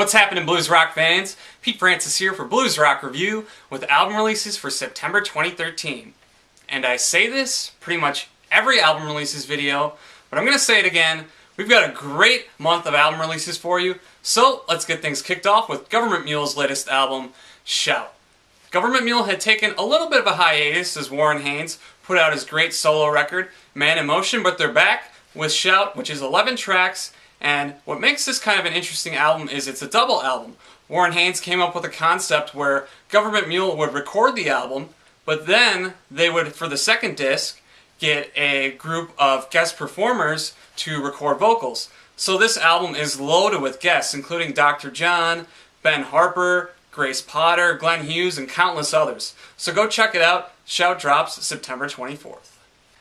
What's happening, blues rock fans? Pete Francis here for Blues Rock Review with album releases for September 2013. And I say this pretty much every album releases video, but I'm going to say it again. We've got a great month of album releases for you, so let's get things kicked off with Gov't Mule's latest album, Shout. Gov't Mule had taken a little bit of a hiatus as Warren Haynes put out his great solo record, Man in Motion, but they're back with Shout, which is 11 tracks. And what makes this kind of an interesting album is it's a double album. Warren Haynes came up with a concept where Gov't Mule would record the album, but then they would, for the second disc, get a group of guest performers to record vocals. So this album is loaded with guests, including Dr. John, Ben Harper, Grace Potter, Glenn Hughes, and countless others. So go check it out. Shout drops September 24th.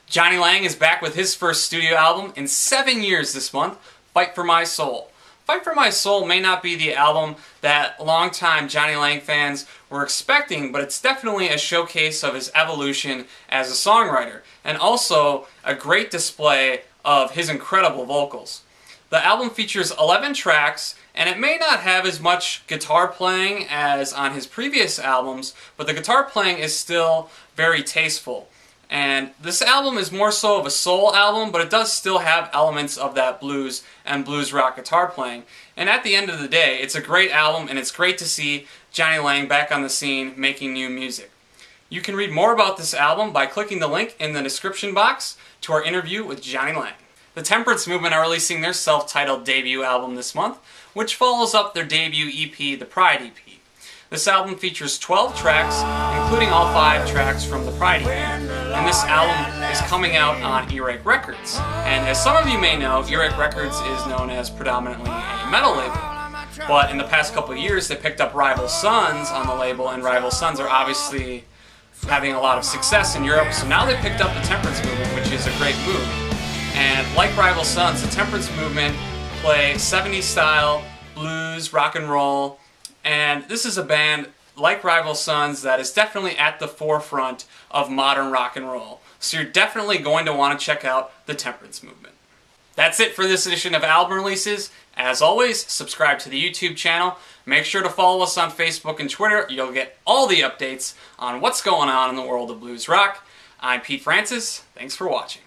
Jonny Lang is back with his first studio album in 7 years this month, Fight for My Soul. Fight for My Soul may not be the album that longtime Jonny Lang fans were expecting, but it's definitely a showcase of his evolution as a songwriter, and also a great display of his incredible vocals. The album features 11 tracks, and it may not have as much guitar playing as on his previous albums, but the guitar playing is still very tasteful. And this album is more so of a soul album, but it does still have elements of that blues and blues rock guitar playing. And at the end of the day, it's a great album, and it's great to see Jonny Lang back on the scene making new music. You can read more about this album by clicking the link in the description box to our interview with Jonny Lang. The Temperance Movement are releasing their self-titled debut album this month, which follows up their debut EP, the Pride EP. This album features 12 tracks, including all 5 tracks from the Pride EP. And this album is coming out on Earache Records. And as some of you may know, Earache Records is known as predominantly a metal label. But in the past couple of years, they picked up Rival Sons on the label, and Rival Sons are obviously having a lot of success in Europe. So now they picked up the Temperance Movement, which is a great move. And like Rival Sons, the Temperance Movement play 70s style, blues, rock and roll. And this is a band, like Rival Sons, that is definitely at the forefront of modern rock and roll. So you're definitely going to want to check out the Temperance Movement. That's it for this edition of album releases. As always, subscribe to the YouTube channel. Make sure to follow us on Facebook and Twitter. You'll get all the updates on what's going on in the world of blues rock. I'm Pete Francis. Thanks for watching.